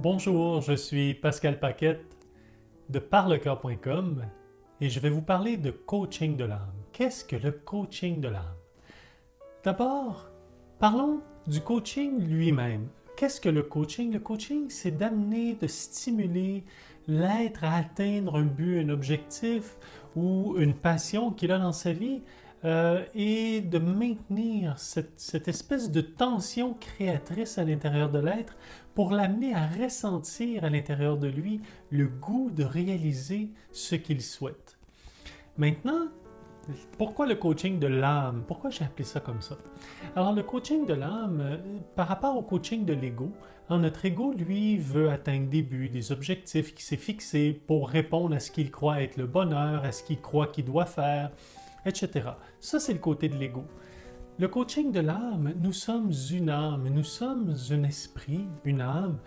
Bonjour, je suis Pascal Paquette de parlecoeur.com et je vais vous parler de coaching de l'âme. Qu'est-ce que le coaching de l'âme? D'abord, parlons du coaching lui-même. Qu'est-ce que le coaching? Le coaching, c'est d'amener, de stimuler l'être à atteindre un but, un objectif ou une passion qu'il a dans sa vie et de maintenir cette espèce de tension créatrice à l'intérieur de l'être pour l'amener à ressentir à l'intérieur de lui le goût de réaliser ce qu'il souhaite. Maintenant, pourquoi le coaching de l'âme? Pourquoi j'ai appelé ça comme ça? Alors, le coaching de l'âme, par rapport au coaching de l'ego, notre ego, lui, veut atteindre des buts, des objectifs qu'il s'est fixés pour répondre à ce qu'il croit être le bonheur, à ce qu'il croit qu'il doit faire, etc. Ça, c'est le côté de l'ego. Le coaching de l'âme, nous sommes une âme, nous sommes un esprit, une âme,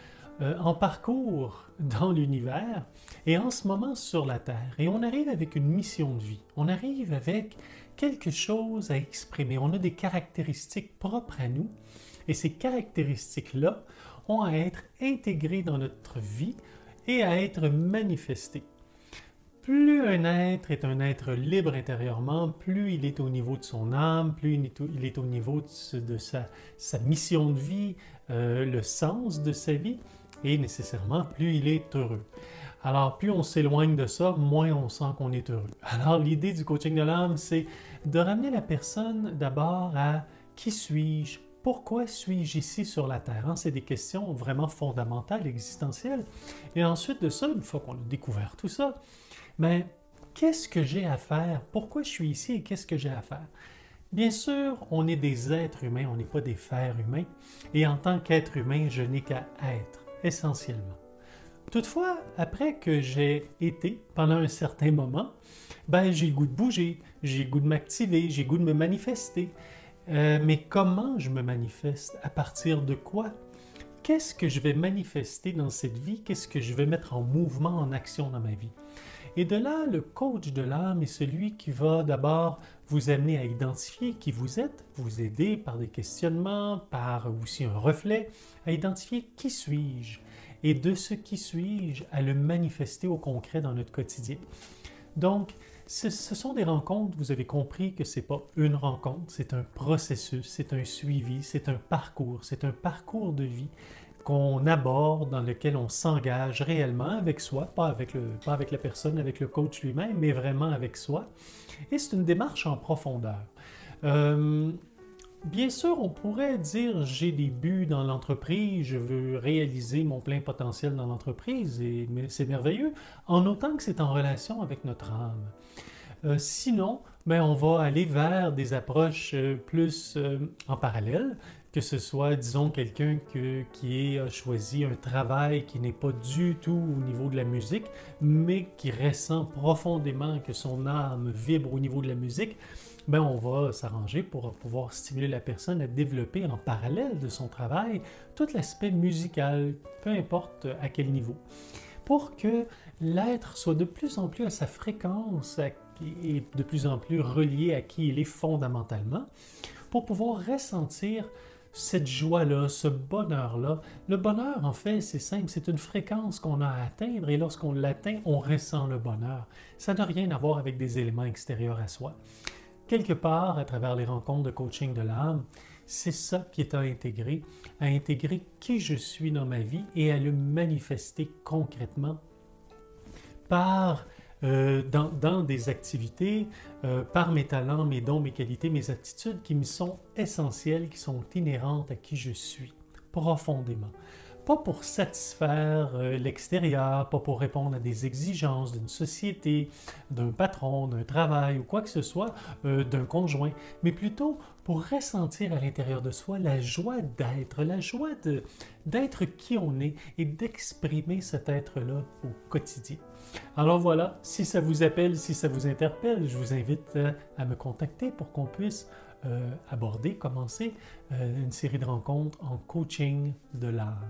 en parcours dans l'univers et en ce moment sur la Terre. Et on arrive avec une mission de vie. On arrive avec quelque chose à exprimer. On a des caractéristiques propres à nous et ces caractéristiques-là ont à être intégrées dans notre vie et à être manifestées. Plus un être est un être libre intérieurement, plus il est au niveau de son âme, plus il est au niveau de sa mission de vie, le sens de sa vie, et nécessairement, plus il est heureux. Alors, plus on s'éloigne de ça, moins on sent qu'on est heureux. Alors, l'idée du coaching de l'âme, c'est de ramener la personne d'abord à « Qui suis-je? Pourquoi suis-je ici sur la Terre? » C'est des questions vraiment fondamentales, existentielles. Et ensuite de ça, une fois qu'on a découvert tout ça, mais qu'est-ce que j'ai à faire? Pourquoi je suis ici et qu'est-ce que j'ai à faire? Bien sûr, on est des êtres humains, on n'est pas des fers humains. Et en tant qu'être humain, je n'ai qu'à être, essentiellement. Toutefois, après que j'ai été, pendant un certain moment, j'ai le goût de bouger, j'ai le goût de m'activer, j'ai le goût de me manifester. Mais comment je me manifeste? À partir de quoi? Qu'est-ce que je vais manifester dans cette vie? Qu'est-ce que je vais mettre en mouvement, en action dans ma vie? Et de là, le coach de l'âme est celui qui va d'abord vous amener à identifier qui vous êtes, vous aider par des questionnements, par aussi un reflet, à identifier qui suis-je et de ce qui suis-je à le manifester au concret dans notre quotidien. Donc, ce sont des rencontres, vous avez compris que ce n'est pas une rencontre, c'est un processus, c'est un suivi, c'est un parcours de vie qu'on aborde, dans lequel on s'engage réellement avec soi, pas avec la personne, avec le coach lui-même, mais vraiment avec soi. Et c'est une démarche en profondeur. Bien sûr, on pourrait dire j'ai des buts dans l'entreprise, je veux réaliser mon plein potentiel dans l'entreprise, mais c'est merveilleux, en autant que c'est en relation avec notre âme. Sinon, on va aller vers des approches plus en parallèle, que ce soit, disons, quelqu'un qui a choisi un travail qui n'est pas du tout au niveau de la musique, mais qui ressent profondément que son âme vibre au niveau de la musique, on va s'arranger pour pouvoir stimuler la personne à développer en parallèle de son travail tout l'aspect musical, peu importe à quel niveau, pour que l'être soit de plus en plus à sa fréquence et de plus en plus relié à qui il est fondamentalement, pour pouvoir ressentir cette joie-là, ce bonheur-là. Le bonheur, en fait, c'est simple, c'est une fréquence qu'on a à atteindre et lorsqu'on l'atteint, on ressent le bonheur. Ça n'a rien à voir avec des éléments extérieurs à soi. Quelque part, à travers les rencontres de coaching de l'âme, c'est ça qui est à intégrer qui je suis dans ma vie et à le manifester concrètement dans des activités, par mes talents, mes dons, mes qualités, mes attitudes qui me sont essentielles, qui sont inhérentes à qui je suis, profondément. Pas pour satisfaire l'extérieur, pas pour répondre à des exigences d'une société, d'un patron, d'un travail ou quoi que ce soit, d'un conjoint, mais plutôt pour ressentir à l'intérieur de soi la joie d'être, la joie d'être qui on est et d'exprimer cet être-là au quotidien. Alors voilà, si ça vous appelle, si ça vous interpelle, je vous invite à me contacter pour qu'on puisse commencer une série de rencontres en coaching de l'âme.